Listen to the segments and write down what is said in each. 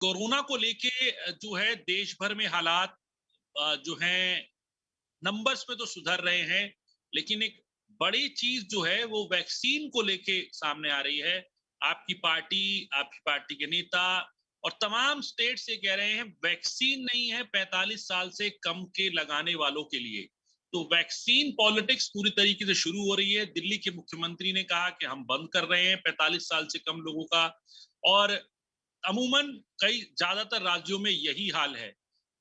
Corona को लेके जो है देश भर में हालात जो हैं नंबर्स में तो सुधर रहे हैं, लेकिन एक बड़ी चीज जो है वो वैक्सीन को लेके सामने आ रही है। आपकी पार्टी के नेता और तमाम स्टेट से कह रहे हैं वैक्सीन नहीं है 45 साल से कम के लगाने वालों के लिए। तो वैक्सीन पॉलिटिक्स पूरी तरीके से शुरू हो रही है। दिल्ली के मुख्यमंत्री ने कहा कि हम बंद कर रहे हैं 45 साल से कम लोगों का, और अमूमन कई ज्यादातर राज्यों में यही हाल है।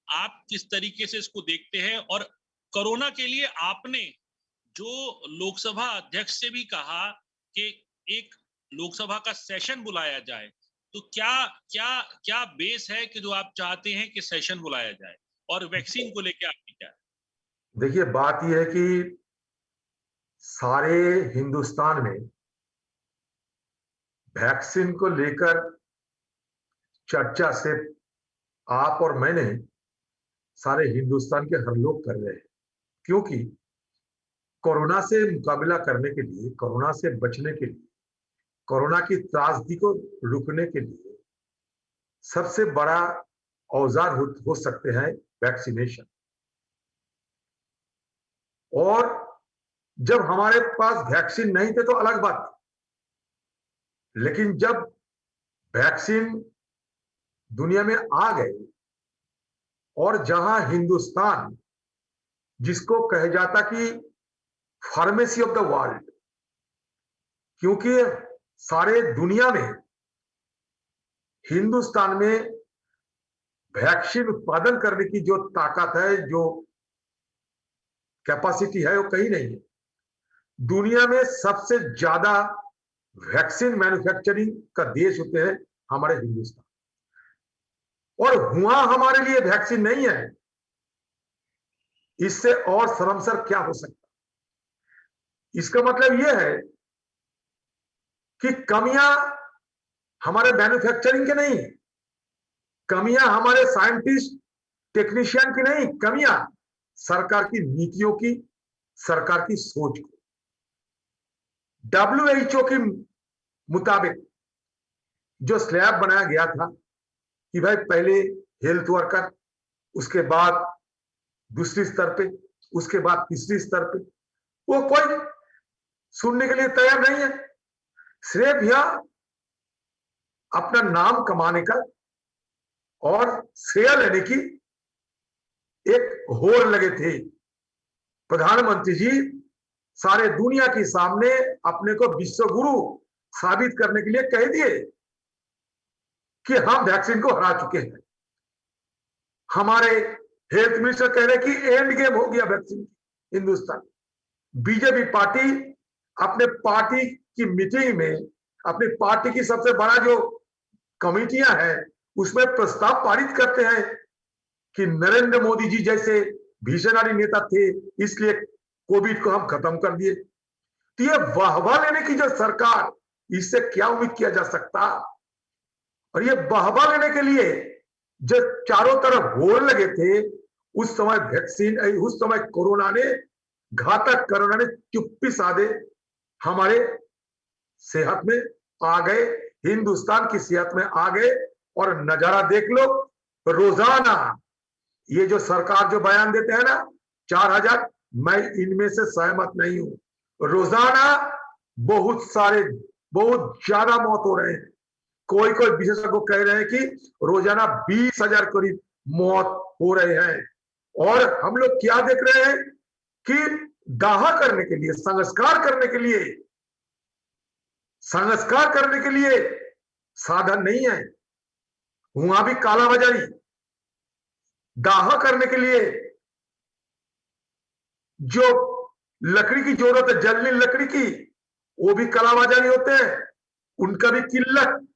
आप किस तरीके से इसको देखते हैं? और कोरोना के लिए आपने जो लोकसभा अध्यक्ष से भी कहा कि एक लोकसभा का सेशन बुलाया जाए, तो क्या क्या क्या बेस है कि जो आप चाहते हैं कि सेशन बुलाया जाए, और वैक्सीन को लेके आपकी क्या है? देखिए, बात यह है कि सारे हिंदुस्तान में वैक्सीन को लेकर चर्चा सिर्फ आप और मैं नहीं, सारे हिंदुस्तान के हर लोग कर रहे हैं। क्योंकि कोरोना से मुकाबला करने के लिए, कोरोना से बचने के लिए, कोरोना की त्रासदी को रुकने के लिए सबसे बड़ा औजार हो सकते हैं वैक्सीनेशन। और जब हमारे पास वैक्सीन नहीं थे तो अलग बात थी, लेकिन जब वैक्सीन दुनिया में आ गए और जहां हिंदुस्तान, जिसको कहा जाता कि फार्मेसी ऑफ द वर्ल्ड, क्योंकि सारे दुनिया में हिंदुस्तान में वैक्सीन उत्पादन करने की जो ताकत है, जो कैपेसिटी है, वो कहीं नहीं है। दुनिया में सबसे ज्यादा वैक्सीन मैन्युफैक्चरिंग का देश होते हैं हमारे हिंदुस्तान, और वहां हमारे लिए वैक्सीन नहीं है। इससे और शर्मसार क्या हो सकता? इसका मतलब यह है कि कमियां हमारे मैन्युफैक्चरिंग के नहीं, कमियां हमारे साइंटिस्ट टेक्नीशियन की नहीं, कमियां सरकार की नीतियों की, सरकार की सोच की। WHO के मुताबिक जो स्लैब बनाया गया था कि भाई पहले हेल्थ वर्कर, उसके बाद दूसरी स्तर पे, उसके बाद तीसरी स्तर पे, वो कोई सुनने के लिए तैयार नहीं है। सिर्फ यह अपना नाम कमाने का और श्रेय लेने की एक होड़ लगे थे। प्रधानमंत्री जी सारे दुनिया के सामने अपने को विश्व गुरु साबित करने के लिए कह दिए कि हम वैक्सीन को हरा चुके हैं। हमारे हेल्थ मिनिस्टर कह रहे कि एंड गेम हो गया वैक्सीन हिंदुस्तान। बीजेपी पार्टी अपने पार्टी की मीटिंग में, अपनी पार्टी की सबसे बड़ा जो कमेटियां हैं, उसमें प्रस्ताव पारित करते हैं कि नरेंद्र मोदी जी जैसे विजनरी नेता थे, इसलिए कोविड को हम खत्म कर दिए। तो ये वाहवाह लेने की जो सरकार, इससे क्या उम्मीद किया जा सकता? और ये वाहवाह लेने के लिए जो चारों तरफ होड़ लगे थे, उस समय वैक्सीन, उस समय कोरोना ने, घातक कोरोना ने चुप्पी साधे हमारे सेहत में आ गए, हिंदुस्तान की सेहत में आ गए। और नजारा देख लो, रोजाना ये जो सरकार जो बयान देते हैं ना 4000, मैं इनमें से सहमत नहीं हूं। रोजाना बहुत सारे, बहुत ज्यादा मौत हो रहे हैं। कोई कोई विशेषज्ञ कह रहे हैं कि रोजाना 20,000 करीब मौत हो रहे हैं। और हम लोग क्या देख रहे हैं कि दाह करने के लिए, संस्कार करने के लिए, संस्कार करने के लिए साधन नहीं है। वहां भी कालाबाजारी, दाह करने के लिए जो लकड़ी की जरूरत है, जलनी लकड़ी की, वो भी कालाबाजारी होते हैं। उनका भी किल्लत,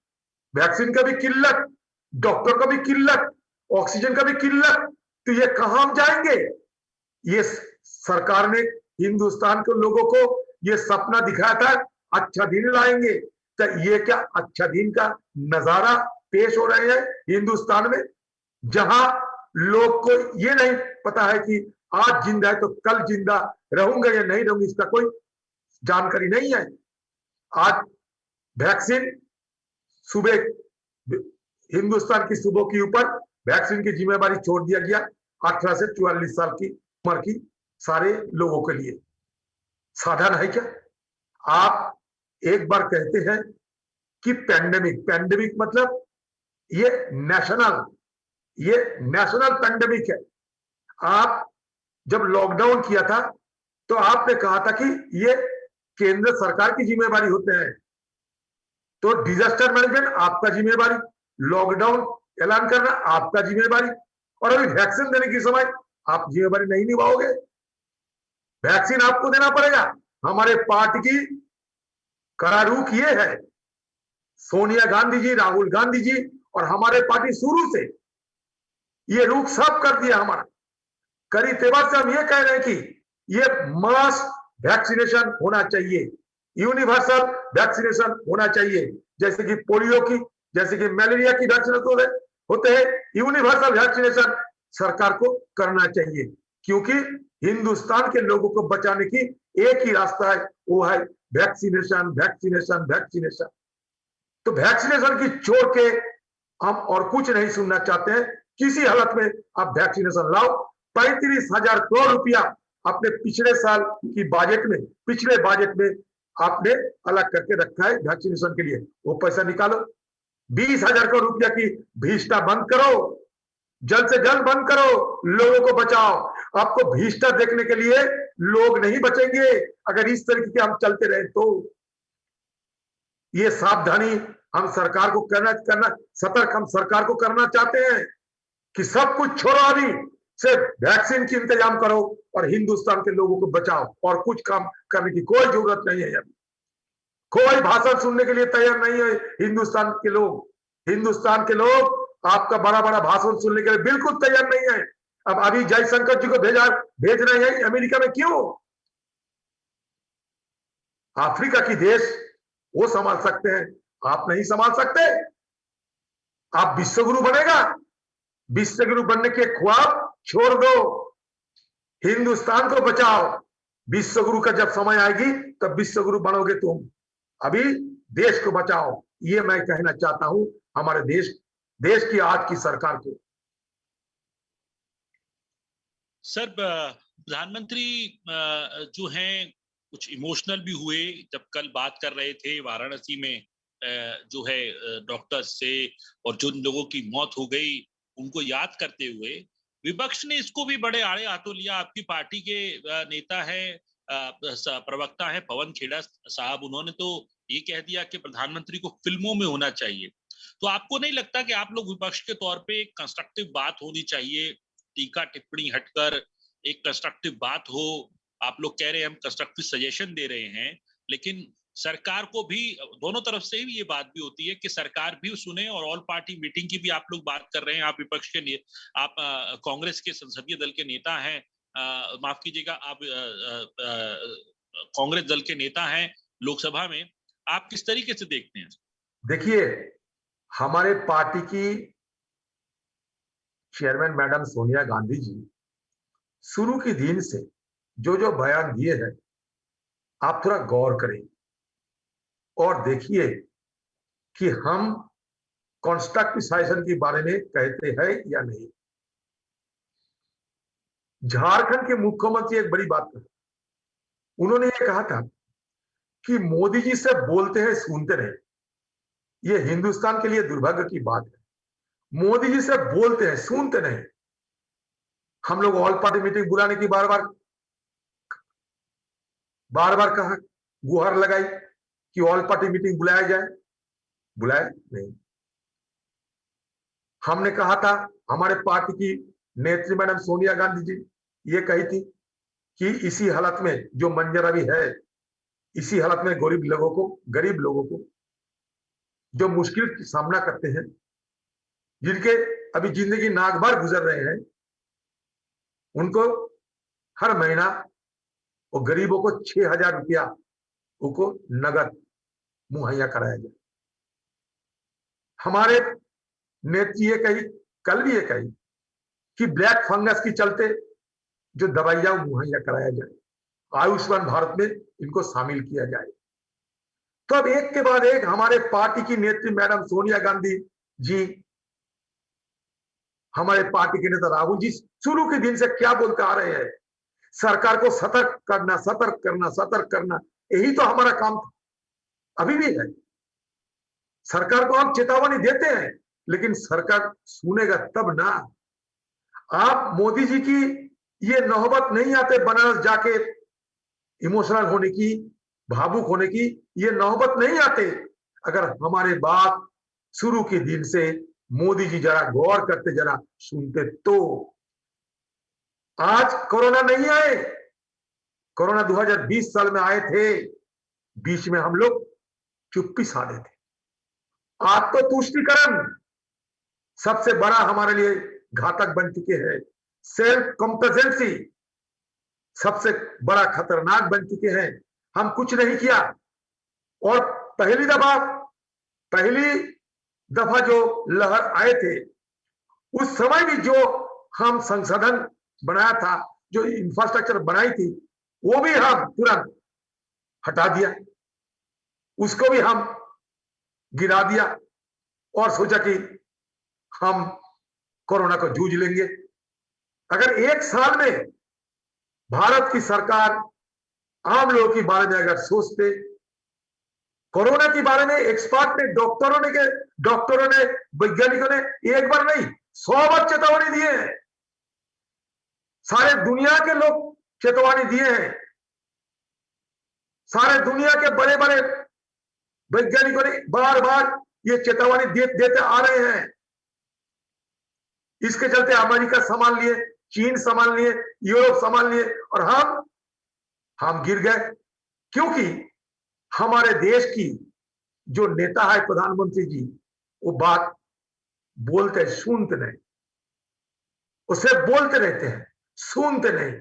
वैक्सीन का भी किल्लत, डॉक्टर का भी किल्लत, ऑक्सीजन का भी किल्लत। तो ये कहां हम जाएंगे? ये सरकार ने हिंदुस्तान के लोगों को ये सपना दिखाया था अच्छा दिन लाएंगे, तो ये क्या अच्छा दिन का नजारा पेश हो रहे हैं हिंदुस्तान में, जहां लोग को ये नहीं पता है कि आज जिंदा है तो कल जिंदा रहूंगा या नहीं रहूंगा, इसका कोई जानकारी नहीं है। आज वैक्सीन सुबह हिंदुस्तान की सुबह के ऊपर वैक्सीन की जिम्मेदारी छोड़ दिया गया 18 से 44 साल की उम्र की सारे लोगों के लिए। साधन है क्या? आप एक बार कहते हैं कि पैंडेमिक मतलब ये नेशनल पैंडेमिक है। आप जब लॉकडाउन किया था तो आपने कहा था कि ये केंद्र सरकार की जिम्मेदारी होते हैं, तो डिजास्टर मैनेजमेंट आपका जिम्मेदारी, लॉकडाउन ऐलान करना आपका जिम्मेदारी, और अभी वैक्सीन देने की समय आप जिम्मेदारी नहीं निभाओगे। वैक्सीन आपको देना पड़ेगा। हमारे पार्टी की कड़ा रुख ये है, सोनिया गांधी जी, राहुल गांधी जी और हमारे पार्टी शुरू से ये रुख सब कर दिया हमारा। कड़ी तेवर से हम ये कह रहे हैं कि ये मास वैक्सीनेशन होना चाहिए, यूनिवर्सल वैक्सीनेशन होना चाहिए, जैसे कि पोलियो की, जैसे कि मलेरिया की वैक्सीनेशन होते हैं, यूनिवर्सल वैक्सीनेशन सरकार को करना चाहिए, क्योंकि हिंदुस्तान के लोगों को बचाने की एक ही रास्ता है, वो है वैक्सीनेशन वैक्सीनेशन वैक्सीनेशन। तो वैक्सीनेशन की छोड़ के हम और कुछ नहीं सुनना चाहते हैं। किसी हालत में आप वैक्सीनेशन लाओ। 35,000 करोड़ रुपया अपने पिछले साल की पिछले बजट में आपने अलग करके रखा है वैक्सीनेशन के लिए, वो पैसा निकालो। 20,000 करोड़ रुपया की भीष्टा बंद करो, जल्द से जल्द बंद करो, लोगों को बचाओ। आपको भीष्टा देखने के लिए लोग नहीं बचेंगे अगर इस तरीके से हम चलते रहे तो। ये सावधानी हम सरकार को सतर्क हम सरकार को करना चाहते हैं कि सब कुछ छोड़ो, अभी सिर्फ वैक्सीन की इंतजाम करो और हिंदुस्तान के लोगों को बचाओ, और कुछ काम करने की कोई जरूरत नहीं है। अभी कोई भाषण सुनने के लिए तैयार नहीं है हिंदुस्तान के लोग आपका बड़ा बड़ा भाषण सुनने के लिए बिल्कुल तैयार नहीं है। अब अभी जयशंकर जी को भेज रहे हैं अमेरिका में, क्यों? अफ्रीका की देश वो संभाल सकते हैं, आप नहीं संभाल सकते। आप विश्वगुरु बनेगा, विश्वगुरु बनने के ख्वाब छोड़ दो, हिंदुस्तान को बचाओ। विश्वगुरु का जब समय आएगी तब विश्वगुरु बनोगे तुम, अभी देश को बचाओ। ये मैं कहना चाहता हूं हमारे देश की आज की सरकार को। सर, प्रधानमंत्री जो हैं कुछ इमोशनल भी हुए जब कल बात कर रहे थे वाराणसी में जो है डॉक्टर्स से, और जिन लोगों की मौत हो गई उनको याद करते हुए विपक्ष ने इसको भी बड़े आड़े हाथों लिया। आपकी पार्टी के नेता है, प्रवक्ता है पवन खेड़ा साहब, उन्होंने तो ये कह दिया कि प्रधानमंत्री को फिल्मों में होना चाहिए। तो आपको नहीं लगता कि आप लोग विपक्ष के तौर पे एक कंस्ट्रक्टिव बात होनी चाहिए, टीका टिप्पणी हटकर एक कंस्ट्रक्टिव बात हो? आप लोग कह रहे हैं हम कंस्ट्रक्टिव सजेशन दे रहे हैं, लेकिन सरकार को भी, दोनों तरफ से भी ये बात भी होती है कि सरकार भी सुने, और ऑल पार्टी मीटिंग की भी आप लोग बात कर रहे हैं। आप विपक्ष के लिए, आप कांग्रेस के संसदीय दल के नेता हैं, माफ कीजिएगा, आप कांग्रेस दल के नेता हैं लोकसभा में, आप किस तरीके से देखते हैं? देखिए, हमारे पार्टी की चेयरमैन मैडम सोनिया गांधी जी शुरू के दिन से जो बयान दिए हैं, आप थोड़ा गौर करें और देखिए कि हम कॉन्स्ट्रक्टिव सेशन के बारे में कहते हैं या नहीं। झारखंड के मुख्यमंत्री एक बड़ी बात कही, उन्होंने ये कहा था कि मोदी जी से बोलते हैं सुनते नहीं। ये हिंदुस्तान के लिए दुर्भाग्य की बात है, मोदी जी से बोलते हैं सुनते नहीं। हम लोग ऑल पार्टी मीटिंग बुलाने की बार बार कहा, गुहार लगाई कि ऑल पार्टी मीटिंग बुलाया जाए, बुलाया नहीं। हमने कहा था, हमारे पार्टी की नेत्री मैडम सोनिया गांधी जी ये कही थी कि इसी हालत में जो मंजर अभी है, इसी हालत में गरीब लोगों को जो मुश्किल का सामना करते हैं, जिनके अभी जिंदगी नाक भर गुजर रहे हैं, उनको हर महीना और गरीबों को 6,000 रुपया उनको नगद मुहैया कराया जाए। हमारे नेत्री ये कही, कल भी ये कही कि ब्लैक फंगस के चलते जो दवाइयां मुहैया कराया जाए, आयुष्मान भारत में इनको शामिल किया जाए। तो अब एक के बाद एक हमारे पार्टी की नेत्री मैडम सोनिया गांधी जी हमारे पार्टी के नेता राहुल जी शुरू के दिन से क्या बोलते आ रहे हैं, सरकार को सतर्क करना, सतर्क करना, सतर्क करना, यही तो हमारा काम था, अभी भी है। सरकार को हम चेतावनी देते हैं, लेकिन सरकार सुनेगा तब ना। आप मोदी जी की ये नौबत नहीं आते बनारस जाके इमोशनल होने की, भावुक होने की, ये नौबत नहीं आते अगर हमारे बात शुरू के दिन से मोदी जी जरा गौर करते, जरा सुनते तो। आज कोरोना नहीं आए, कोरोना 2020 साल में आए थे, बीच में हम लोग चुप्पी साधे थे। आज तो तुष्टीकरण सबसे बड़ा हमारे लिए घातक बन चुके हैं, सेल्फ कॉम्प्लेसेंसी सबसे बड़ा खतरनाक बन चुके हैं। हम कुछ नहीं किया, और पहली दफा जो लहर आए थे, उस समय भी जो हम संसाधन बनाया था, जो इंफ्रास्ट्रक्चर बनाई थी, वो भी हम तुरंत हटा दिया, उसको भी हम गिरा दिया और सोचा कि हम कोरोना को जूझ लेंगे। अगर एक साल में भारत की सरकार आम लोगों के बारे में अगर सोचते, कोरोना के बारे में एक्सपर्ट ने, डॉक्टरों ने, वैज्ञानिकों ने एक बार नहीं 100 बार चेतावनी दिए हैं, सारे दुनिया के लोग चेतावनी दिए हैं, सारे दुनिया के बड़े बड़े वैज्ञानिकों ने बार बार ये चेतावनी देते आ रहे हैं। इसके चलते अमेरिका संभाल लिए, चीन संभाल लिए, यूरोप संभाल लिए, और हम गिर गए, क्योंकि हमारे देश की जो नेता है प्रधानमंत्री जी, वो बात बोलते सुनते नहीं, उसे बोलते रहते हैं, सुनते नहीं।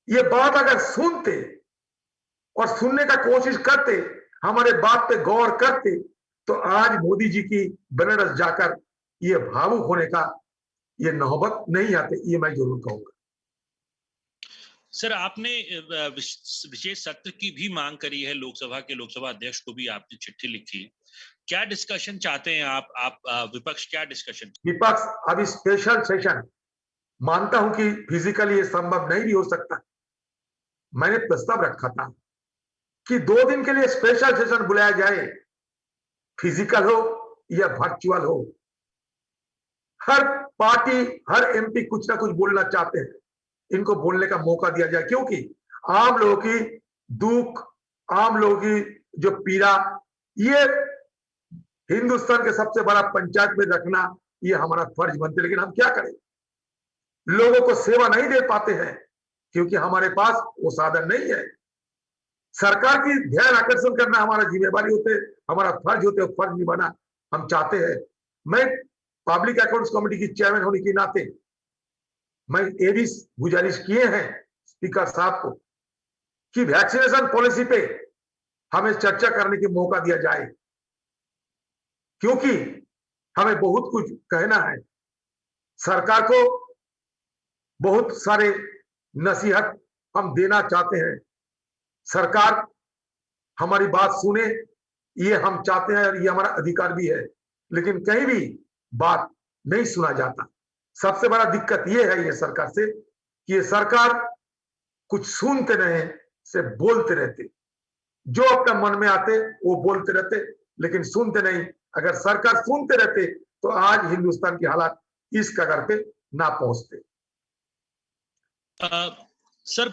ये बात अगर सुनते और सुनने का कोशिश करते, हमारे बात पे गौर करते, तो आज मोदी जी की बनारस जाकर ये भावुक होने का ये नौबत नहीं आते, ये मैं जरूर कहूंगा। सर, आपने विशेष सत्र की भी मांग करी है, लोकसभा के लोकसभा अध्यक्ष को भी आपने चिट्ठी लिखी। क्या डिस्कशन चाहते हैं आप विपक्ष क्या डिस्कशन? विपक्ष अभी स्पेशल सेशन, मानता हूं कि फिजिकली ये संभव नहीं भी हो सकता, मैंने प्रस्ताव रखा था कि 2 दिन के लिए स्पेशल सेशन बुलाया जाए, फिजिकल हो या वर्चुअल हो। हर पार्टी, हर एमपी कुछ ना कुछ बोलना चाहते हैं, इनको बोलने का मौका दिया जाए, क्योंकि आम लोगों की दुख, आम लोगों की जो पीड़ा, ये हिंदुस्तान के सबसे बड़ा पंचायत में रखना ये हमारा फर्ज बनते, लेकिन हम क्या करें, लोगों को सेवा नहीं दे पाते हैं, क्योंकि हमारे पास वो साधन नहीं है। सरकार की ध्यान आकर्षण करना हमारा जिम्मेवारी होते, हमारा फर्ज होते, फर्ज निभाना हम चाहते हैं। मैं पब्लिक अकाउंट्स कमेटी की चेयरमैन होने के नाते मैं ये भी गुजारिश किए हैं स्पीकर साहब को कि वैक्सीनेशन पॉलिसी पे हमें चर्चा करने की मौका दिया जाए, क्योंकि हमें बहुत कुछ कहना है। सरकार को बहुत सारे नसीहत हम देना चाहते हैं, सरकार हमारी बात सुने, ये हम चाहते हैं और ये हमारा अधिकार भी है, लेकिन कहीं भी बात नहीं सुना जाता। सबसे बड़ा दिक्कत ये है ये सरकार से कि ये सरकार कुछ सुनते नहीं, से बोलते रहते, जो अपने मन में आते वो बोलते रहते, लेकिन सुनते नहीं। अगर सरकार सुनते रहते तो आज हिंदुस्तान की हालात इस कगार पे ना पहुंचते। सर,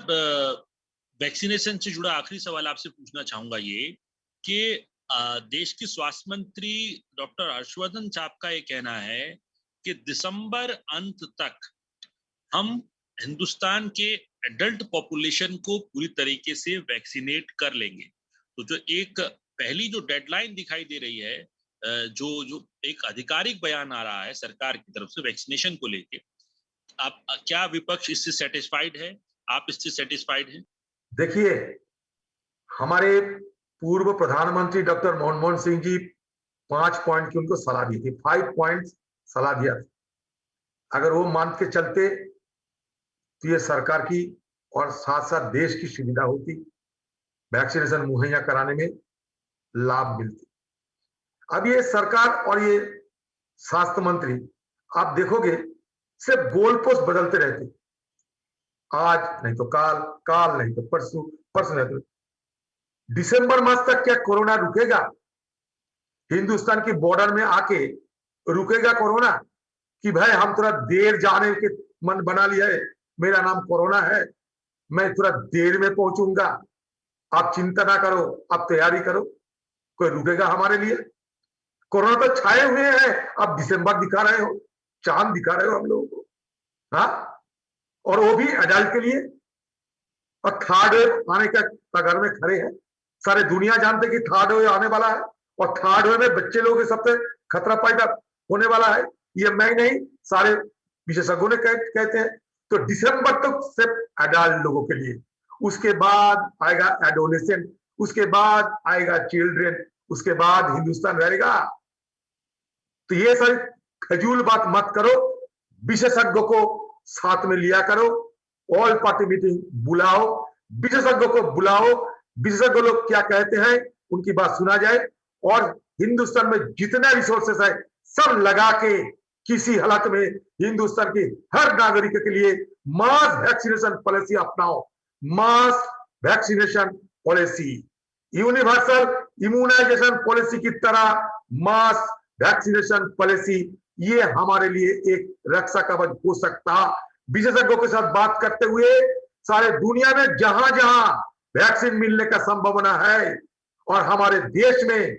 वैक्सीनेशन से जुड़ा आखिरी सवाल आपसे पूछना चाहूंगा ये कि देश के स्वास्थ्य मंत्री डॉक्टर हर्षवर्धन साहब का ये कहना है कि दिसंबर अंत तक हम हिंदुस्तान के एडल्ट पॉपुलेशन को पूरी तरीके से वैक्सीनेट कर लेंगे। तो जो एक पहली जो डेडलाइन दिखाई दे रही है, जो एक आधिकारिक बयान आ रहा है सरकार की तरफ से वैक्सीनेशन को लेके, आप क्या विपक्ष इससे सेटिस्फाइड है? आप इससे सेटिस्फाइड हैं? देखिए, हमारे पूर्व प्रधानमंत्री डॉक्टर मनमोहन सिंह जी 5 पॉइंट की उनको सलाह दी थी, 5 पॉइंट सलाह दिया था। अगर वो मान के चलते तो ये सरकार की और साथ साथ देश की सुविधा होती, वैक्सीनेशन मुहैया कराने में लाभ मिलती। अब ये सरकार और ये स्वास्थ्य मंत्री, आप देखोगे सिर्फ गोल पोस्ट बदलते रहते, आज नहीं तो काल, काल नहीं तो परसों, परसों नहीं तो। दिसंबर मास तक क्या कोरोना रुकेगा? हिंदुस्तान की बॉर्डर में आके रुकेगा कोरोना? कि भाई हम थोड़ा देर जाने के मन बना लिया है, मेरा नाम कोरोना है, मैं थोड़ा देर में पहुंचूंगा, आप चिंता ना करो, आप तैयारी करो। कोई रुकेगा हमारे लिए? कोरोना तो छाए हुए हैं, आप दिसंबर दिखा रहे हो, चांद दिखा रहे हो हम लोगों को, हाँ? और वो भी अडल्ट के लिए। और थर्ड वेव आने का कगार में खड़े हैं, सारे दुनिया जानते कि थर्ड वेव आने वाला है, और थर्ड वेव में बच्चे लोगों के सबसे खतरा पैदा होने वाला है। ये मैं नहीं, सारे विशेषज्ञों ने कहते हैं। तो दिसंबर तक सिर्फ एडल्ट लोगों के लिए, उसके बाद आएगा एडोलेसेंट, उसके बाद आएगा चिल्ड्रन, उसके बाद हिंदुस्तान रहेगा। तो ये सारी खजूल बात मत करो, विशेषज्ञों को साथ में लिया करो, ऑल पार्टी मीटिंग बुलाओ, विशेषज्ञों को बुलाओ, विशेषज्ञ लोग क्या कहते हैं उनकी बात सुना जाए, और हिंदुस्तान में जितना रिसोर्सेस है सब लगा के किसी हालत में हिंदुस्तान की हर नागरिक के लिए मास वैक्सीनेशन पॉलिसी अपनाओ, mass vaccination policy, universal immunisation policy की तरह मास वैक्सीनेशन पॉलिसी, ये हमारे लिए एक रक्षा कवच हो सकता। विशेषज्ञों के साथ बात करते हुए सारे दुनिया में जहां जहां वैक्सीन मिलने का संभावना है, और हमारे देश में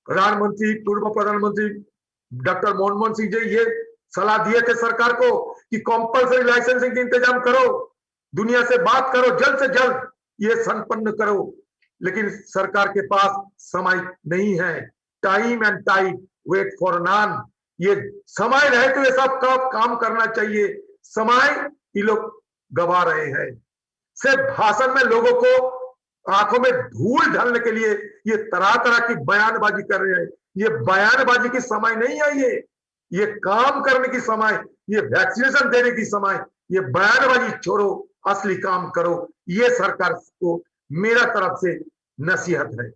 प्रधानमंत्री, पूर्व प्रधानमंत्री डॉक्टर मनमोहन सिंह जी ये सलाह दिए थे सरकार को कि कंपल्सरी लाइसेंसिंग का इंतजाम करो, दुनिया से बात करो, जल्द से जल्द ये संपन्न करो। लेकिन सरकार के पास समय नहीं है, time and time wait for none. ये समय रहे तो ये सब काम करना चाहिए, समय ये लोग गवा रहे हैं। सिर्फ भाषण में लोगों को आंखों में धूल डालने के लिए ये तरह तरह की बयानबाजी कर रहे हैं। ये बयानबाजी की समय नहीं है, ये काम करने की समय, ये वैक्सीनेशन देने की समय। ये बयानबाजी छोड़ो, असली काम करो, ये सरकार को मेरा तरफ से नसीहत है।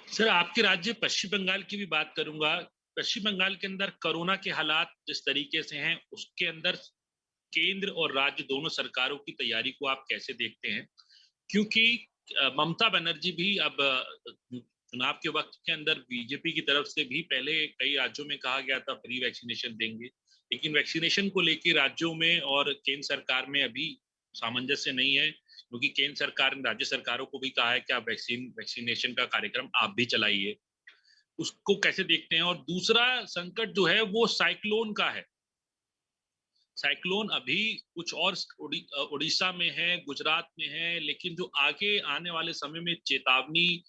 सर, आपके राज्य पश्चिम बंगाल की भी बात करूंगा। पश्चिम बंगाल के अंदर कोरोना के हालात जिस तरीके से हैं, उसके अंदर केंद्र और राज्य दोनों सरकारों की तैयारी को आप कैसे देखते हैं? क्योंकि ममता बनर्जी भी अब चुनाव के वक्त के अंदर बीजेपी की तरफ से भी पहले कई राज्यों में कहा गया था फ्री वैक्सीनेशन देंगे, लेकिन वैक्सीनेशन को लेकर राज्यों में और केंद्र सरकार में अभी सामंजस्य नहीं है, क्योंकि केंद्र सरकार ने राज्य सरकारों को भी कहा है कि आप वैक्सीनेशन का कार्यक्रम आप भी चलाइए। उसको कैसे देखते हैं? और दूसरा संकट जो है वो साइक्लोन का है। साइक्लोन अभी कुछ और उड़ीसा में है, गुजरात में है, लेकिन जो आगे आने वाले समय में चेतावनी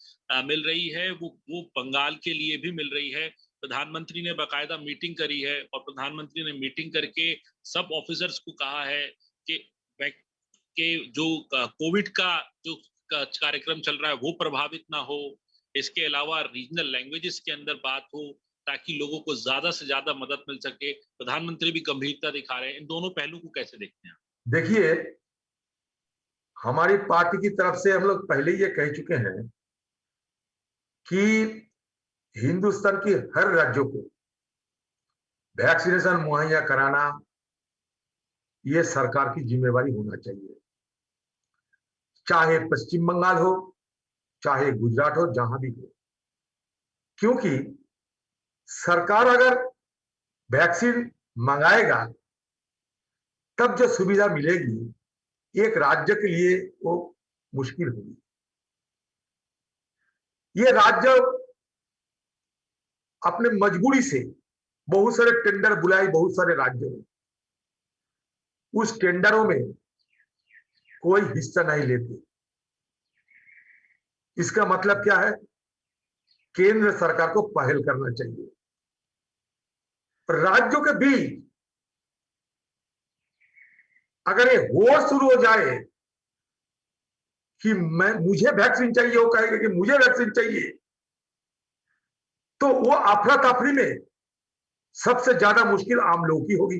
मिल रही है वो बंगाल के लिए भी मिल रही है। प्रधानमंत्री ने बाकायदा मीटिंग करी है, और प्रधानमंत्री ने मीटिंग करके सब ऑफिसर्स को कहा है कि जो कोविड का जो कार्यक्रम चल रहा है वो प्रभावित ना हो। इसके अलावा रीजनल लैंग्वेजेस के अंदर बात हो ताकि लोगों को ज्यादा से ज्यादा मदद मिल सके। प्रधानमंत्री भी गंभीरता दिखा रहे हैं। इन दोनों पहलू को कैसे देखते हैं? देखिए, हमारी पार्टी की तरफ से हम लोग पहले ये कह चुके हैं कि हिंदुस्तान की हर राज्यों को वैक्सीनेशन मुहैया कराना ये सरकार की जिम्मेवारी होना चाहिए, चाहे पश्चिम बंगाल हो, चाहे गुजरात हो, जहां भी हो। क्योंकि सरकार अगर वैक्सीन मंगाएगा तब जो सुविधा मिलेगी एक राज्य के लिए वो मुश्किल होगी। ये राज्य अपने मजबूरी से बहुत सारे टेंडर बुलाए, बहुत सारे राज्यों में, उस टेंडरों में कोई हिस्सा नहीं लेते। इसका मतलब क्या है? केंद्र सरकार को पहल करना चाहिए। राज्यों के बीच अगर ये होड़ शुरू हो जाए कि मुझे वैक्सीन चाहिए, वो कहेगा कि मुझे वैक्सीन चाहिए, तो वो अफरा तफरी में सबसे ज्यादा मुश्किल आम लोगों की होगी।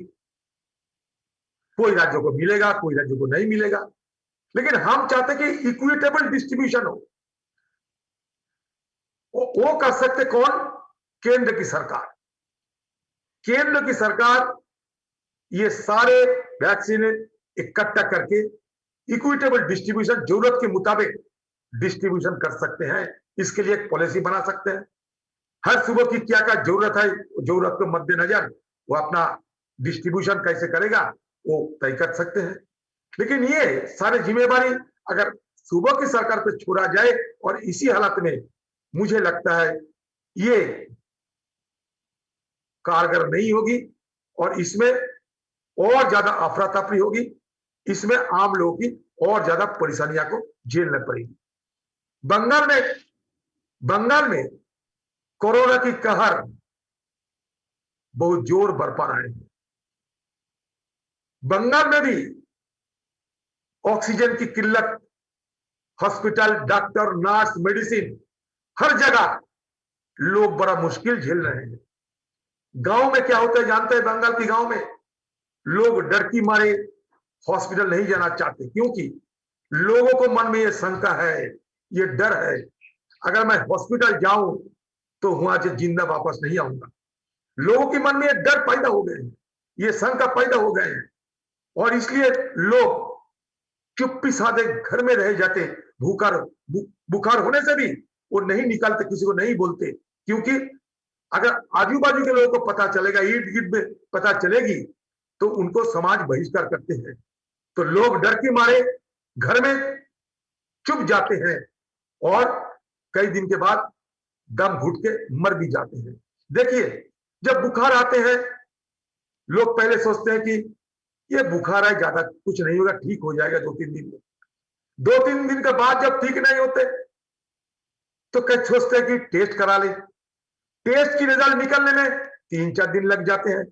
कोई राज्यों को मिलेगा, कोई राज्यों को नहीं मिलेगा। लेकिन हम चाहते कि इक्विटेबल डिस्ट्रीब्यूशन हो। वो कर सकते कौन? केंद्र की सरकार। केंद्र की सरकार ये सारे वैक्सीन इकट्ठा करके इक्विटेबल डिस्ट्रीब्यूशन, जरूरत के मुताबिक डिस्ट्रीब्यूशन कर सकते हैं। इसके लिए एक पॉलिसी बना सकते हैं। हर सूबे की क्या क्या जरूरत है, जरूरत के मद्देनजर वो अपना डिस्ट्रीब्यूशन कैसे करेगा वो तय कर सकते हैं। लेकिन ये सारी जिम्मेवारी अगर सूबों की सरकार पे छोड़ा जाए और इसी हालत में मुझे लगता है ये कारगर नहीं होगी और इसमें और ज्यादा अफरा तफरी होगी, इसमें आम लोगों की और ज्यादा परेशानियां को झेलना पड़ेगी। बंगाल में कोरोना की कहर बहुत जोर बरपा रहे हैं। बंगाल में भी ऑक्सीजन की किल्लत, हॉस्पिटल, डॉक्टर, नर्स, मेडिसिन, हर जगह लोग बड़ा मुश्किल झेल रहे हैं। गांव में क्या होता है जानते हैं? बंगाल के गांव में लोग डर की मारे हॉस्पिटल नहीं जाना चाहते, क्योंकि लोगों को मन में ये शंका है, ये डर है, अगर मैं हॉस्पिटल जाऊं तो वहां से जिंदा वापस नहीं आऊंगा। लोगों के मन में ये डर पैदा हो गए हैं, ये शंका पैदा हो गए हैं और इसलिए लोग चुप्पी साधे घर में रह जाते। बुखार होने से भी वो नहीं निकलते, किसी को नहीं बोलते, क्योंकि अगर आजू बाजू के लोगों को पता चलेगा, ईद गिर्द में पता चलेगी तो उनको समाज बहिष्कार करते हैं। तो लोग डर के मारे घर में चुप जाते हैं और कई दिन के बाद दम घुट के मर भी जाते हैं। देखिए, जब बुखार आते हैं लोग पहले सोचते हैं कि ये बुखार है, ज्यादा कुछ नहीं होगा, ठीक हो जाएगा 2-3 दिन में। 2-3 दिन के बाद जब ठीक नहीं होते तो कई सोचते हैं कि टेस्ट करा ले। टेस्ट की रिजल्ट निकलने में 3-4 दिन लग जाते हैं,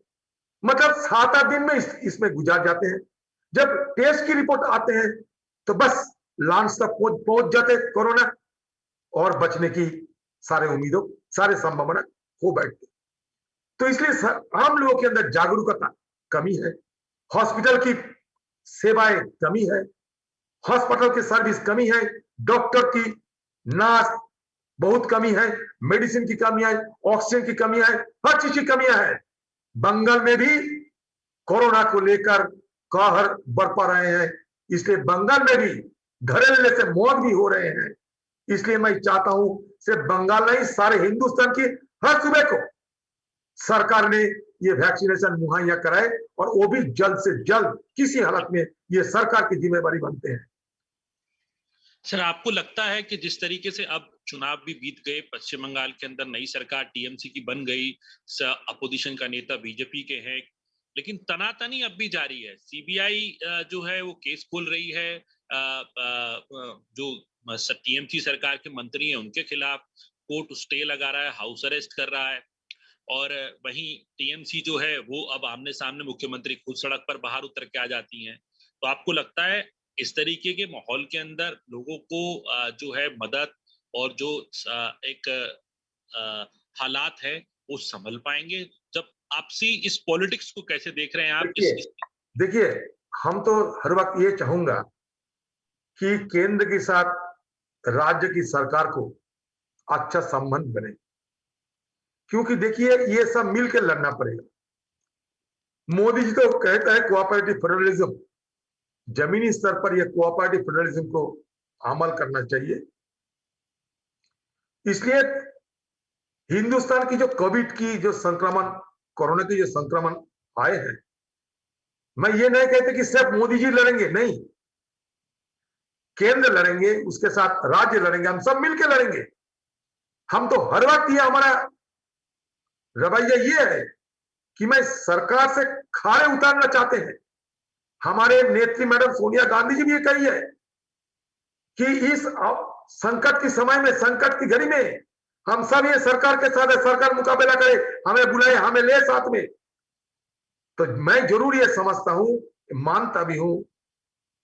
मतलब 7-8 दिन में इसमें गुजार जाते हैं। जब टेस्ट की रिपोर्ट आते हैं तो बस लांच तक पहुंच जाते कोरोना और बचने की सारे उम्मीदों, सारे संभावना खो बैठते। तो इसलिए आम लोगों के अंदर जागरूकता कमी है, हॉस्पिटल की सेवाएं कमी है, हॉस्पिटल की सर्विस कमी है, डॉक्टर की, नर्स बहुत कमी है, मेडिसिन की कमी है, ऑक्सीजन की कमी है, हर चीज की कमियां है। बंगाल में भी कोरोना को लेकर कहर बरपा रहे हैं, इसलिए बंगाल में भी धड़ल्ले से मौत भी हो रहे हैं। इसलिए मैं चाहता हूं सिर्फ बंगाल नहीं, सारे हिंदुस्तान की हर सूबे को सरकार ने ये वैक्सीनेशन मुहैया कराए और वो भी जल्द से जल्द, किसी हालत में ये सरकार की जिम्मेवारी बनते हैं। सर, आपको लगता है कि जिस तरीके से अब चुनाव भी बीत गए, पश्चिम बंगाल के अंदर नई सरकार टीएमसी की बन गई, अपोजिशन का नेता बीजेपी के हैं, लेकिन तनातनी अब भी जारी है। सीबीआई जो है वो केस खोल रही है, जो टीएमसी सरकार के मंत्री हैं उनके खिलाफ, कोर्ट स्टे लगा रहा है, हाउस अरेस्ट कर रहा है, और वहीं टीएमसी जो है वो अब आमने सामने मुख्यमंत्री खुद सड़क पर बाहर उतर के आ जाती हैं। तो आपको लगता है इस तरीके के माहौल के अंदर लोगों को जो है मदद और जो एक हालात है वो संभल पाएंगे? जब आपसी इस पॉलिटिक्स को कैसे देख रहे हैं आप? देखिए, हम तो हर वक्त ये चाहूंगा कि केंद्र के साथ राज्य की सरकार को अच्छा संबंध बने, क्योंकि देखिए ये सब मिलकर लड़ना पड़ेगा। मोदी जी तो कहता है कोऑपरेटिव फेडरलिज्म, जमीनी स्तर पर यह कोऑपरेटिव फेडरलिज्म को अमल करना चाहिए। इसलिए हिंदुस्तान की जो कोविड की जो संक्रमण, कोरोना की जो संक्रमण आए हैं, मैं ये नहीं कहते कि सिर्फ मोदी जी लड़ेंगे, नहीं, केंद्र लड़ेंगे, उसके साथ राज्य लड़ेंगे, हम सब मिलकर लड़ेंगे। हम तो हर वक्त ये हमारा रवैया ये है कि मैं सरकार से खाड़े उतारना चाहते हैं। हमारे नेत्री मैडम सोनिया गांधी जी भी ये कही है कि इस संकट के समय में, संकट की घड़ी में हम सब ये सरकार के साथ है, सरकार मुकाबला करे, हमें बुलाए, हमें ले साथ में। तो मैं जरूर ये समझता हूं, मानता भी हूं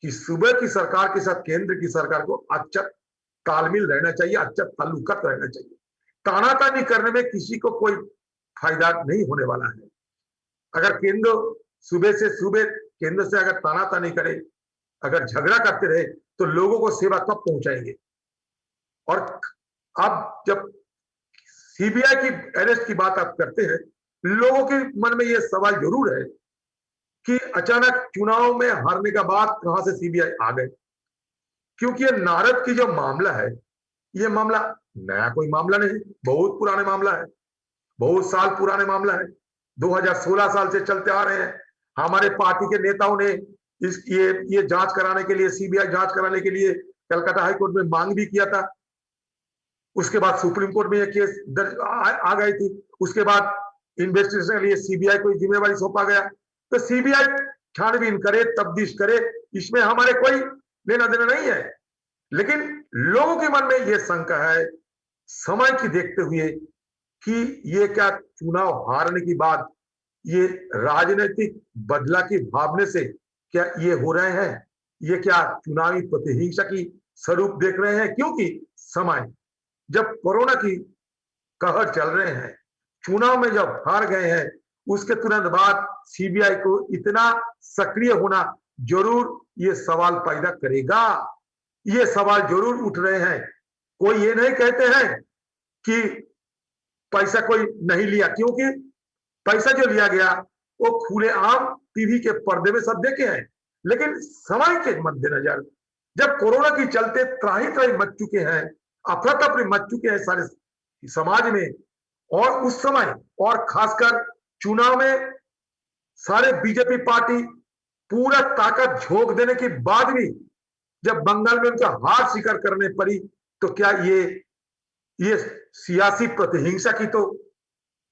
कि सूबे की सरकार के साथ केंद्र की सरकार को अच्छा तालमेल रहना चाहिए, अच्छा ताल्लुकात रहना चाहिए। तानातानी करने में किसी को कोई फायदा नहीं होने वाला है। अगर केंद्र सूबे से अगर तानातानी करे, अगर झगड़ा करते रहे तो लोगों को सेवा कब पहुंचाएंगे? और अब जब सीबीआई की अरेस्ट की बात आप करते हैं, लोगों के मन में यह सवाल जरूर है कि अचानक चुनाव में हारने के बाद कहां से सीबीआई आ गए। क्योंकि ये नारद की जो मामला है, ये मामला नया कोई मामला नहीं, बहुत पुराने मामला है, बहुत साल पुराने मामला है। 2016 साल से चलते आ रहे हैं। हमारे पार्टी के नेताओं ने ये जांच कराने के लिए, सीबीआई जांच कराने के लिए कलकत्ता हाई कोर्ट में मांग भी किया था। उसके बाद सुप्रीम कोर्ट में ये केस दर्ज आ गई थी। उसके बाद इन्वेस्टिगेशन के लिए सीबीआई को जिम्मेवारी सौंपा गया। तो सीबीआई छानबीन करे, तफ्तीश करे, इसमें हमारे कोई लेना देना नहीं है। लेकिन लोगों के मन में यह शंका है समय की देखते हुए कि ये क्या चुनाव हारने के बाद ये राजनीतिक बदला की भावने से क्या ये हो रहे हैं, ये क्या चुनावी प्रतिहिंसा की स्वरूप देख रहे हैं। क्योंकि समय जब कोरोना की कहर चल रहे हैं, चुनाव में जब हार गए हैं, उसके तुरंत बाद सीबीआई को इतना सक्रिय होना जरूर ये सवाल पैदा करेगा। ये सवाल जरूर उठ रहे हैं। कोई ये नहीं कहते हैं कि पैसा कोई नहीं लिया, क्योंकि पैसा जो लिया गया वो खुलेआम टीवी के पर्दे में सब देखे हैं। लेकिन समय के मद्देनजर जब कोरोना के चलते त्राही त्राही मच चुके हैं, अफरा तफरी मच चुके हैं सारे समाज में, और उस समय और खासकर चुनाव में सारे बीजेपी पार्टी पूरा ताकत झोंक देने के बाद भी जब बंगाल में उनका हार स्वीकार करने पड़ी, तो क्या ये सियासी प्रतिहिंसा की तो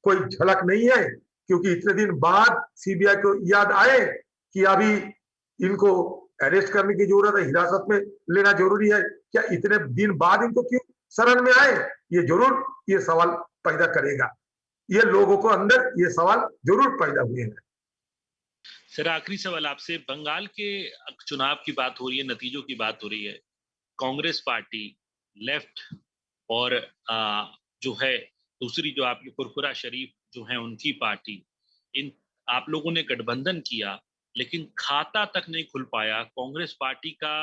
कोई झलक नहीं है। क्योंकि इतने दिन बाद सीबीआई को याद आए कि अभी इनको अरेस्ट करने की जरूरत है, हिरासत में लेना जरूरी है। क्या इतने दिन बाद इनको क्यों शरण में आए, ये जरूर ये सवाल पैदा करेगा। ये लोगों को अंदर ये सवाल जरूर पैदा हुए हैं। सर, आखिरी सवाल आपसे, बंगाल के चुनाव की बात हो रही है, नतीजों की बात हो रही है। कांग्रेस पार्टी, लेफ्ट और जो है दूसरी जो आपकी फुरफुरा शरीफ जो है उनकी पार्टी, इन आप लोगों ने गठबंधन किया लेकिन खाता तक नहीं खुल पाया। कांग्रेस पार्टी का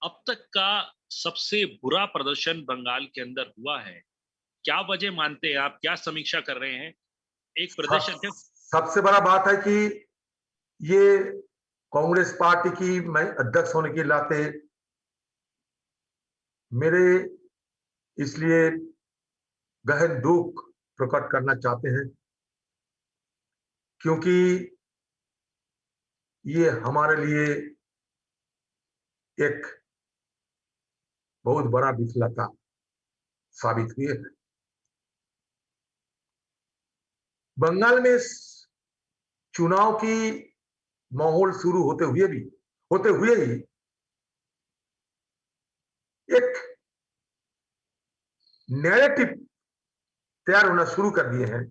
अब तक का सबसे बुरा प्रदर्शन बंगाल के अंदर हुआ है। क्या वजह मानते हैं आप, क्या समीक्षा कर रहे हैं? एक प्रदेश अध्यक्ष, सबसे बड़ा बात है कि ये कांग्रेस पार्टी की मैं अध्यक्ष होने के नाते मेरे इसलिए गहन दुख प्रकट करना चाहते हैं, क्योंकि ये हमारे लिए एक बहुत बड़ा विफलता साबित हुई है। बंगाल में चुनाव की माहौल शुरू होते हुए ही एक नैरेटिव तैयार होना शुरू कर दिए हैं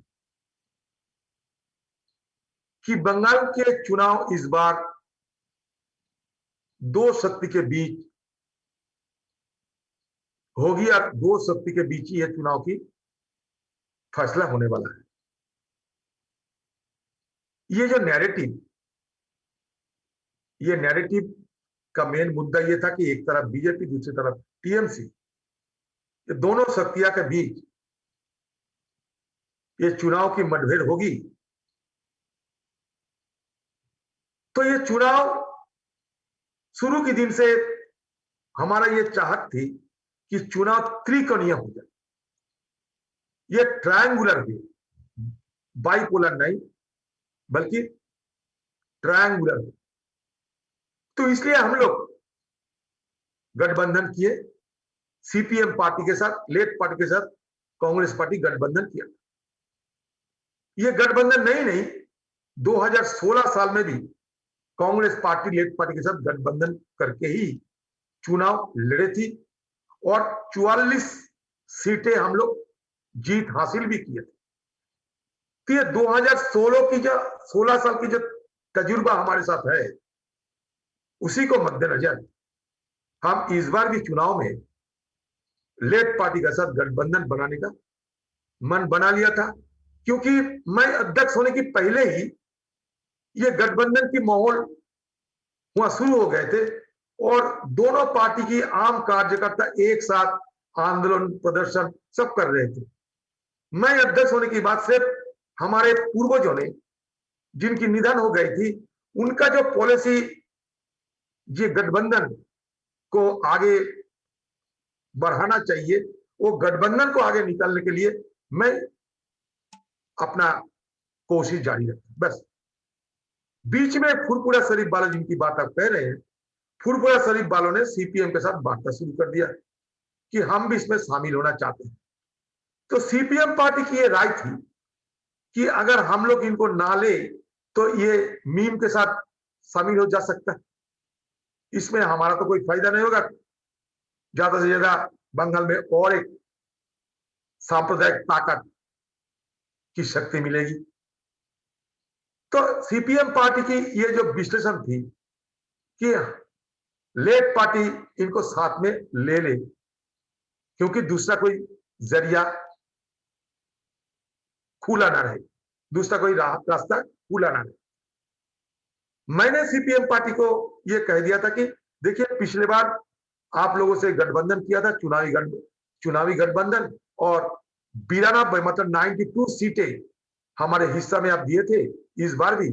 कि बंगाल के चुनाव इस बार दो शक्ति के बीच होगी, और दो शक्ति के बीच ही यह चुनाव की फैसला होने वाला है। ये जो नैरेटिव का मेन मुद्दा यह था कि एक तरफ बीजेपी, दूसरी तरफ टीएमसी, ये दोनों शक्तियां के बीच ये चुनाव की मुठभेड़ होगी। तो ये चुनाव शुरू के दिन से हमारा ये चाहत थी कि चुनाव त्रिकोणीय हो जाए, ये ट्रायंगुलर हो, बाइपोलर नहीं बल्कि ट्रायंगुलर हो। तो इसलिए हम लोग गठबंधन किए, सीपीएम पार्टी के साथ, लेफ्ट पार्टी के साथ कांग्रेस पार्टी गठबंधन किया। ये गठबंधन नहीं 2016 साल में भी कांग्रेस पार्टी लेफ्ट पार्टी के साथ गठबंधन करके ही चुनाव लड़े थी, और 44 सीटें हम लोग जीत हासिल भी किए थे। तो ये 16 साल की जो तजुर्बा हमारे साथ है, उसी को मद्देनजर हम इस बार भी चुनाव में लेफ्ट पार्टी के साथ गठबंधन बनाने का मन बना लिया था। क्योंकि मैं अध्यक्ष होने की पहले ही ये गठबंधन की माहौल वहां शुरू हो गए थे, और दोनों पार्टी की आम कार्यकर्ता एक साथ आंदोलन, प्रदर्शन सब कर रहे थे। मैं अध्यक्ष होने की बात सिर्फ हमारे पूर्वजों ने, जिनकी निधन हो गई थी, उनका जो पॉलिसी, ये गठबंधन को आगे बढ़ाना चाहिए, वो गठबंधन को आगे निकालने के लिए मैं अपना कोशिश जारी रखूं। बस बीच में फुरपुरा शरीफ वाले जिनकी बात आप कह रहे हैं, फुरपुरा शरीफ वालों ने सीपीएम के साथ वार्ता शुरू कर दिया कि हम भी इसमें शामिल होना चाहते हैं। तो सीपीएम पार्टी की ये राय थी कि अगर हम लोग इनको ना ले तो ये मीम के साथ शामिल हो जा सकता है, इसमें हमारा तो कोई फायदा नहीं होगा, ज्यादा से ज्यादा बंगाल में और एक सांप्रदायिक ताकत की शक्ति मिलेगी। तो सीपीएम पार्टी की ये जो विश्लेषण थी कि लेफ्ट पार्टी इनको साथ में ले ले, क्योंकि दूसरा कोई जरिया खुला ना रहे, दूसरा कोई रास्ता खुला ना रहे। मैंने सीपीएम पार्टी को यह कह दिया था कि देखिए, पिछले बार आप लोगों से गठबंधन किया था, चुनावी गठबंधन, और 92 मतलब 92 सीटें हमारे हिस्सा में आप दिए थे। इस बार भी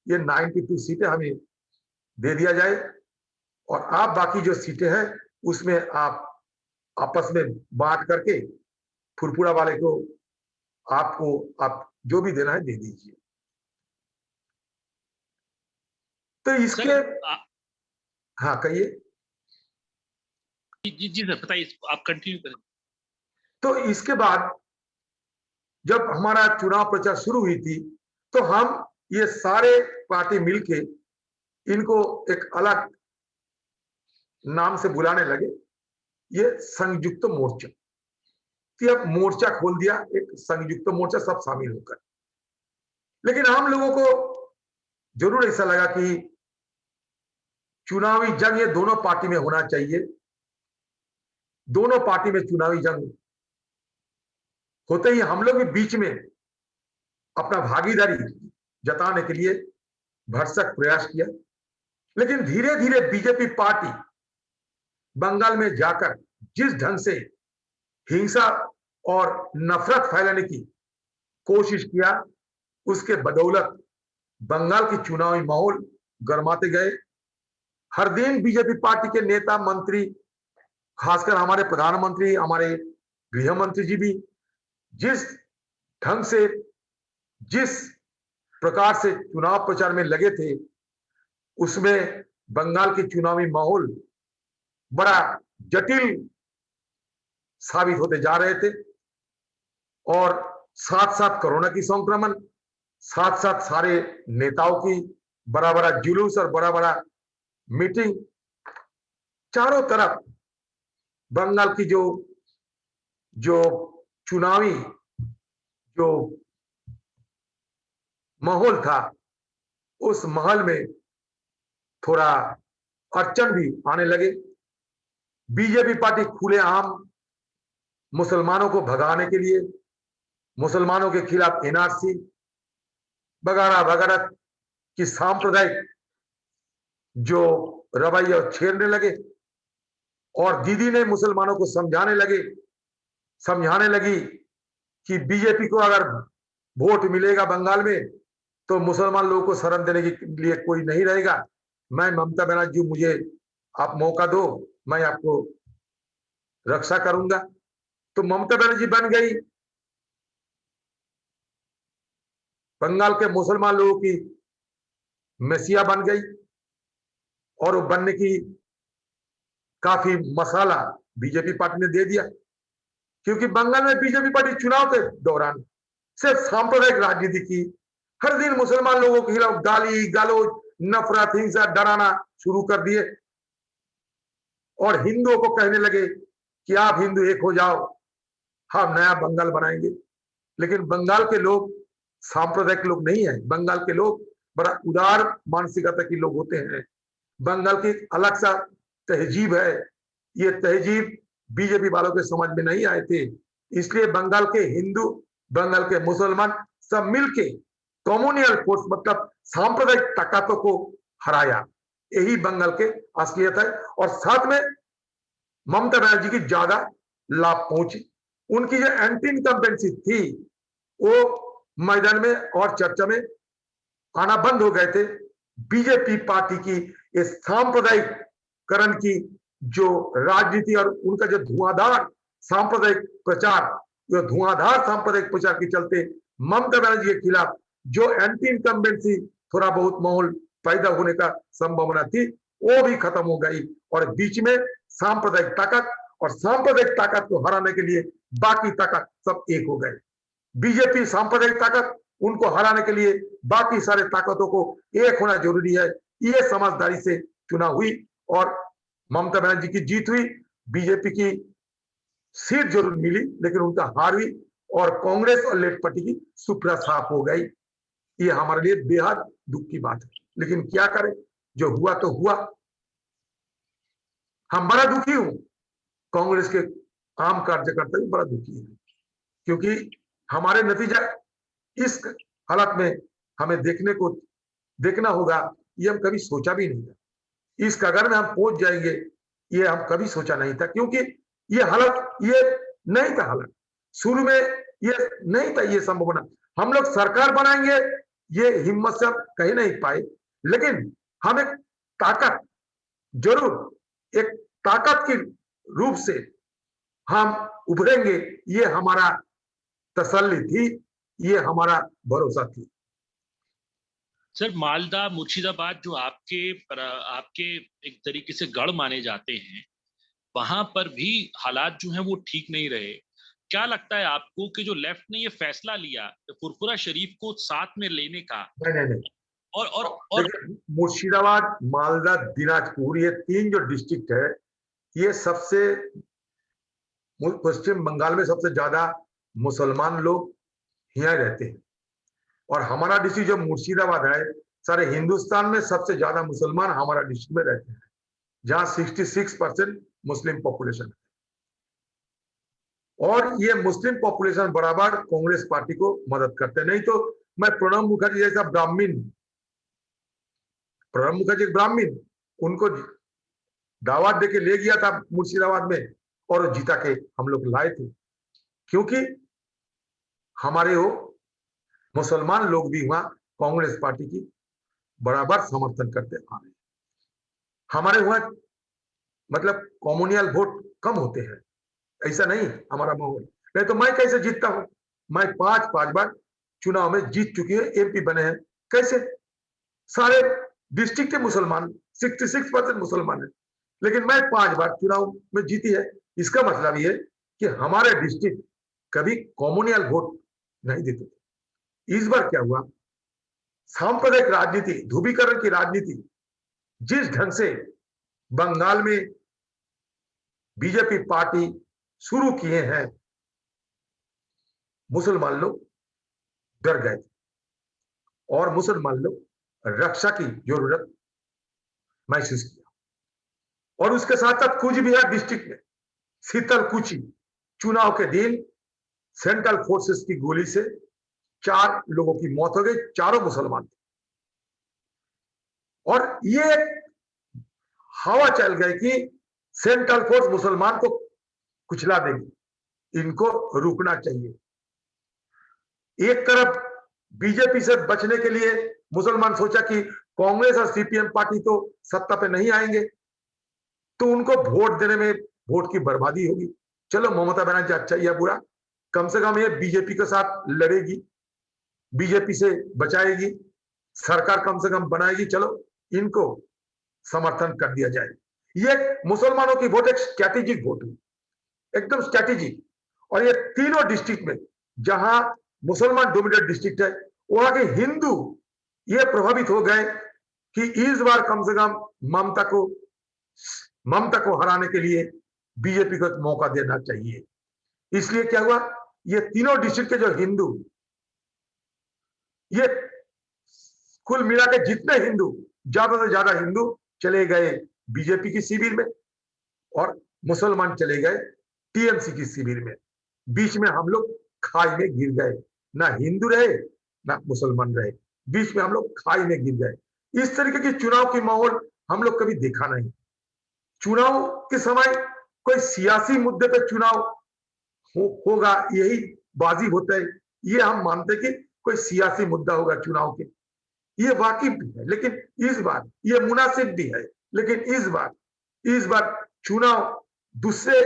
ये 92 सीटें हमें दे दिया जाए, और आप बाकी जो सीटें हैं उसमें आप आपस में बांट करके फुरपुरा वाले को आप जो भी देना है दे दीजिए। तो इसके हाँ कहिए। जी सर बताइए, आप कंटिन्यू करें। तो इसके बाद जब हमारा चुनाव प्रचार शुरू हुई थी, तो हम ये सारे पार्टी मिलके इनको एक अलग नाम से बुलाने लगे, ये संयुक्त मोर्चा। कि अब मोर्चा खोल दिया, एक संयुक्त मोर्चा, सब शामिल होकर। लेकिन हम लोगों को जरूर ऐसा लगा कि चुनावी जंग ये दोनों पार्टी में होना चाहिए, दोनों पार्टी में चुनावी जंग होते ही हम लोग भी बीच में अपना भागीदारी जताने के लिए भरसक प्रयास किया। लेकिन धीरे धीरे बीजेपी पार्टी बंगाल में जाकर जिस ढंग से हिंसा और नफरत फैलाने की कोशिश किया, उसके बदौलत बंगाल की चुनावी माहौल गरमाते गए। हर दिन बीजेपी पार्टी के नेता मंत्री, खासकर हमारे प्रधानमंत्री, हमारे गृह मंत्री जी भी जिस ढंग से, जिस प्रकार से चुनाव प्रचार में लगे थे, उसमें बंगाल की चुनावी माहौल बड़ा जटिल साबित होते जा रहे थे। और साथ साथ कोरोना की संक्रमण, साथ साथ सारे नेताओं की बड़ा बड़ा जुलूस और बड़ा बड़ा मीटिंग, चारों तरफ बंगाल की जो चुनावी जो माहौल था, उस माहौल में थोड़ा अड़चन भी आने लगे। बीजेपी पार्टी खुलेआम मुसलमानों को भगाने के लिए, मुसलमानों के खिलाफ एनआरसी वगैरह वगैरह की सांप्रदायिक जो रवैया छेड़ने लगे। और दीदी ने मुसलमानों को समझाने लगी कि बीजेपी को अगर वोट मिलेगा बंगाल में तो मुसलमान लोगों को शरण देने के लिए कोई नहीं रहेगा। मैं ममता बनर्जी, मुझे आप मौका दो, मैं आपको रक्षा करूंगा। तो ममता बनर्जी बन गई बंगाल के मुसलमान लोगों की मैसिया बन गई, और वो बनने की काफी मसाला बीजेपी पार्टी ने दे दिया। क्योंकि बंगाल में बीजेपी पार्टी चुनाव के दौरान सिर्फ सांप्रदायिक राजनीति की, हर दिन मुसलमान लोगों के खिलाफ गाली गलौज, नफरत, हिंसा, डराना शुरू कर दिए, और हिंदुओं को कहने लगे कि आप हिंदू एक हो जाओ, हम नया बंगाल बनाएंगे। लेकिन बंगाल के लोग सांप्रदायिक लोग नहीं है, बंगाल के लोग बड़ा उदार मानसिकता के लोग होते हैं। बंगाल की अलग सा तहजीब है, ये तहजीब बीजेपी वालों के समझ में नहीं आए थे। इसलिए बंगाल के हिंदू, बंगाल के मुसलमान सब मिलके कम्युनल फोर्स मतलब सांप्रदायिक ताकतों को हराया। यही बंगाल के असलियत है। और साथ में ममता बनर्जी की ज्यादा लाभ पहुंची। उनकी जो एंटी इनकम्बेंसी थी वो मैदान में और चर्चा में आना बंद हो गए थे। बीजेपी पार्टी की इस सांप्रदायिककरण की जो राजनीति और उनका जो धुआंधार सांप्रदायिक प्रचार, जो धुआंधार सांप्रदायिक प्रचार के चलते ममता बनर्जी के खिलाफ जो एंटी इनकम्बेंसी थोड़ा बहुत माहौल पैदा होने का संभावना थी, वो भी खत्म हो गई और बीच में सांप्रदायिक ताकत, और सांप्रदायिक ताकत को हराने के लिए बाकी ताकत सब एक हो गए। बीजेपी सांप्रदायिक ताकत, उनको हराने के लिए बाकी सारे ताकतों को एक होना जरूरी है। ये समझदारी से चुनाव हुई और ममता बनर्जी की जीत हुई। बीजेपी की सीट जरूर मिली लेकिन उनका हार हुई और कांग्रेस और लेफ्ट पार्टी की सुपड़ा साफ हो गई। ये हमारे लिए बेहद दुख की बात है, लेकिन क्या करें, जो हुआ तो हुआ। हम बड़ा दुखी हूं, कांग्रेस के आम कार्यकर्ता भी बड़ा दुखी है, क्योंकि हमारे नतीजा इस हालत में हमें देखना होगा, ये हम कभी सोचा भी नहीं था। इस कगार में हम पहुंच जाएंगे, ये हम कभी सोचा नहीं था, क्योंकि ये हालत ये नहीं था। हालत शुरू में ये नहीं था, ये संभावना हम लोग सरकार बनाएंगे ये हिम्मत से हम कहीं नहीं पाए, लेकिन हम एक ताकत जरूर एक ताकत के रूप से हम उभरेंगे, ये हमारा तसल्ली थी, ये हमारा भरोसा थी। सर, मालदा मुर्शिदाबाद जो आपके एक तरीके से गढ़ माने जाते हैं, वहां पर भी हालात जो हैं वो ठीक नहीं रहे। क्या लगता है आपको कि जो लेफ्ट ने ये फैसला लिया फुरफुरा शरीफ को साथ में लेने का? नहीं। और मुर्शिदाबाद, मालदा, दिनाजपुर, ये 3 जो डिस्ट्रिक्ट है, ये सबसे पश्चिम बंगाल में सबसे ज्यादा मुसलमान लोग यहाँ रहते हैं, और हमारा डिस्ट्रिक्ट जो मुर्शिदाबाद है, सारे हिंदुस्तान में सबसे ज्यादा मुसलमान हमारा डिस्ट्रिक्ट में रहते हैं, जहां 66% मुस्लिम पॉपुलेशन है। और ये मुस्लिम पॉपुलेशन बराबर कांग्रेस पार्टी को मदद करते। नहीं तो मैं प्रणब मुखर्जी जैसा ब्राह्मण उनको दावत देके ले गया था मुर्शिदाबाद में और जीता के हम लोग लाए थे, क्योंकि हमारे वो मुसलमान लोग भी वहां कांग्रेस पार्टी की बराबर समर्थन करते आ रहे हैं। हमारे वहां मतलब कम्युनल वोट कम होते हैं, ऐसा नहीं हमारा माहौल। नहीं तो मैं कैसे जीतता हूं, मैं 5 बार चुनाव में जीत चुकी है, एमपी बने हैं, कैसे? सारे डिस्ट्रिक्ट के मुसलमान 66% मुसलमान है, लेकिन मैं 5 बार चुनाव में जीती है। इसका मतलब ये कि हमारे डिस्ट्रिक्ट कभी कम्युनल वोट नहीं देते थे। इस बार क्या हुआ, सांप्रदायिक राजनीति, ध्रुवीकरण की राजनीति जिस ढंग से बंगाल में बीजेपी पार्टी शुरू किए हैं, मुसलमान लोग डर गए थे और मुसलमान लोग रक्षा की जरूरत महसूस किया। और उसके साथ साथ कुछ बिहार डिस्ट्रिक्ट में शीतलकुची चुनाव के दिन सेंट्रल फोर्सेस की गोली से 4 लोगों की मौत हो गई, चारों मुसलमान थे। और ये हवा चल गई कि सेंट्रल फोर्स मुसलमान को कुचला देगी, इनको रुकना चाहिए। एक तरफ बीजेपी से बचने के लिए मुसलमान सोचा कि कांग्रेस और सीपीएम पार्टी तो सत्ता पे नहीं आएंगे, तो उनको वोट देने में वोट की बर्बादी होगी। चलो ममता बनर्जी अच्छा या बुरा, कम से कम ये बीजेपी के साथ लड़ेगी, बीजेपी से बचाएगी, सरकार कम से कम बनाएगी, चलो इनको समर्थन कर दिया जाए। ये मुसलमानों की वोट एक स्ट्रैटेजिक वोट हुई, एकदम स्ट्रैटेजिक। और ये तीनों डिस्ट्रिक्ट में जहां मुसलमान डोमिनेटेड डिस्ट्रिक्ट है, वहां के हिंदू ये प्रभावित हो गए कि इस बार कम से कम ममता को हराने के लिए बीजेपी को मौका देना चाहिए। इसलिए क्या हुआ, ये तीनों डिस्ट्रिक्ट के जो हिंदू, ये कुल मिला के जितने हिंदू, ज्यादा से ज्यादा हिंदू चले गए बीजेपी की शिविर में और मुसलमान चले गए टीएमसी की शिविर में। बीच में हम लोग खाई में गिर गए, ना हिंदू रहे ना मुसलमान रहे, बीच में हम लोग खाई में गिर गए। इस तरीके की चुनाव की माहौल हम लोग कभी देखा नहीं। चुनाव के समय कोई सियासी मुद्दे पर चुनाव होगा, यही बाजी होता है, ये हम मानते कि कोई सियासी मुद्दा होगा चुनाव के। ये वाकिफ भी है, लेकिन इस बार ये मुनासिब भी है, लेकिन इस बार चुनाव दूसरे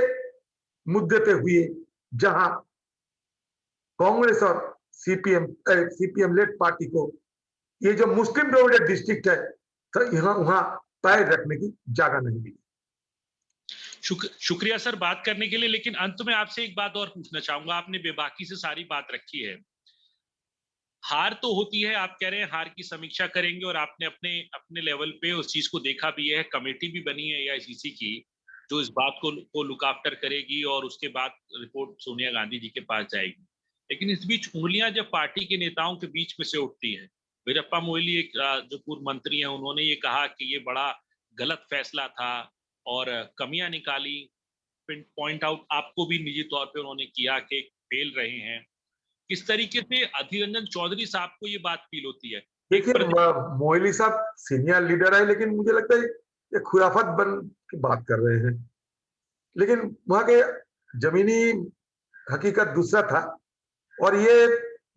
मुद्दे पे हुए, जहां कांग्रेस और सीपीएम लेड पार्टी को ये जो मुस्लिम डोमिनेटेड डिस्ट्रिक्ट है, तो यहाँ वहां पैर रखने की जगह नहीं मिली। शुक्रिया सर बात करने के लिए, लेकिन अंत में आपसे एक बात और पूछना चाहूंगा। आपने बेबाकी से सारी बात रखी है, हार तो होती है, आप कह रहे हैं हार की समीक्षा करेंगे, और आपने अपने लेवल पे उस चीज को देखा भी है, कमेटी भी बनी है एआईसीसी की जो इस बात को लुक आफ्टर करेगी, और उसके बाद रिपोर्ट सोनिया गांधी जी के पास जाएगी। लेकिन इस बीच उंगलियां जब पार्टी के नेताओं के बीच में से उठती है, वीरप्पा मोइली एक जो पूर्व मंत्री हैं, उन्होंने ये कहा कि ये बड़ा गलत फैसला था और कमियां निकाली, पॉइंट आउट आपको भी निजी तौर पे उन्होंने किया कि फेल रहे हैं। किस तरीके से अधीर रंजन चौधरी साहब को ये बात फील होती है? देखिए, मोइली साहब सीनियर लीडर है, लेकिन मुझे लगता है ये खुराफत बन की बात कर रहे हैं, लेकिन वहां के जमीनी हकीकत दूसरा था। और ये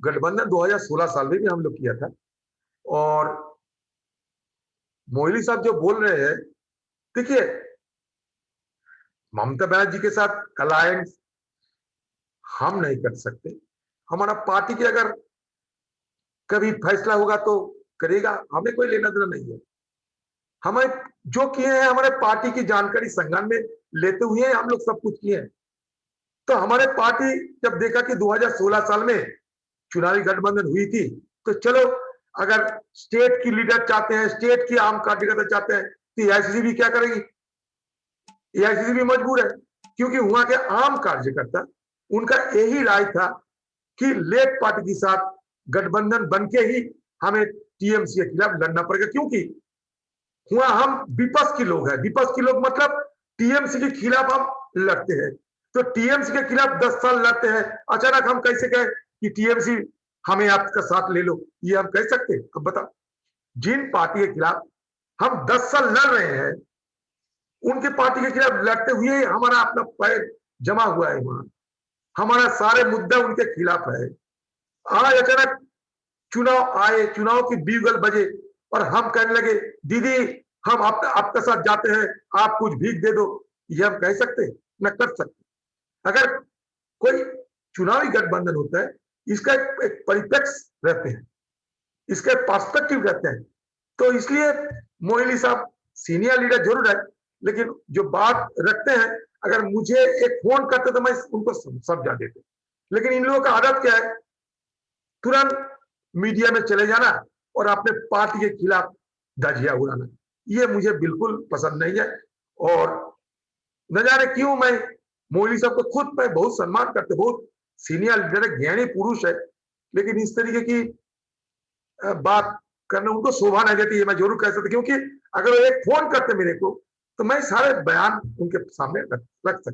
गठबंधन 2016 साल में भी हम लोग किया था, और मोइली साहब जो बोल रहे हैं, देखिए ममता बनर्जी के साथ अलायंस हम नहीं कर सकते। हमारा पार्टी के अगर कभी फैसला होगा तो करेगा, हमें कोई लेना देना नहीं है। हमें जो किए हैं हमारे पार्टी की जानकारी संज्ञान में लेते हुए हम लोग सब कुछ किए हैं। तो हमारे पार्टी जब देखा कि 2016 साल में चुनावी गठबंधन हुई थी, तो चलो अगर स्टेट की लीडर चाहते हैं, स्टेट की आम कार्यकर्ता चाहते हैं, तो एआईसीसी भी क्या करेगी? एआईसीसी भी मजबूर है, क्योंकि वहां के आम कार्यकर्ता उनका यही राय था कि लेफ्ट पार्टी के साथ गठबंधन बनके ही हमें टीएमसी के खिलाफ लड़ना पड़ेगा, क्योंकि वहां हम विपक्ष के लोग हैं। विपक्ष के लोग मतलब टीएमसी के खिलाफ हम लड़ते हैं। तो टीएमसी के खिलाफ 10 साल लड़ते हैं, अचानक हम कैसे कहें कि टीएमसी हमें आपका साथ ले लो? ये हम कह सकते? अब बताओ, जिन पार्टी के खिलाफ हम 10 साल लड़ रहे हैं, उनके पार्टी के खिलाफ लड़ते हुए हमारा अपना पैर जमा हुआ है, वहां हमारा सारे मुद्दा उनके खिलाफ है। आज अचानक चुनाव आए, चुनाव की बीगल बजे और हम कहने लगे दीदी हम आपके साथ जाते हैं, आप कुछ भीख दे दो। ये हम कह सकते न कर सकते? अगर कोई चुनावी गठबंधन होता है, इसका एक परिप्रेक्ष्य रहते हैं, इसके पर्सपेक्टिव रहते हैं। तो इसलिए मोइली साहब सीनियर लीडर जरूर है, लेकिन जो बात रखते हैं, अगर मुझे एक फोन करते तो मैं उनको समझा देते। लेकिन इन लोगों का आदत क्या है? तुरंत मीडिया में चले जाना और अपने पार्टी के खिलाफ धज्जियां उड़ाना। ये मुझे बिल्कुल पसंद नहीं है, और न जाने क्यों मैं मोइली साहब को खुद मैं बहुत सम्मान करते, बहुत सीनियर लीडर है, ज्ञानी पुरुष है, लेकिन इस तरीके की बात करना उनको शोभा नहीं देती, ये मैं जरूर कह सकता। क्योंकि अगर वो एक फोन करते मेरे को, तो मैं सारे बयान उनके सामने रख सकता।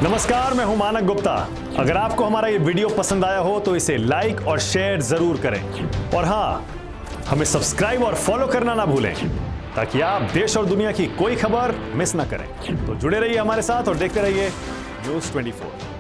नमस्कार, मैं हूं मानक गुप्ता। अगर आपको हमारा ये वीडियो पसंद आया हो तो इसे लाइक और शेयर जरूर करें, और हां, हमें सब्सक्राइब और फॉलो करना ना भूलें, ताकि आप देश और दुनिया की कोई खबर मिस ना करें। तो जुड़े रहिए हमारे साथ और देखते रहिए न्यूज़ 24।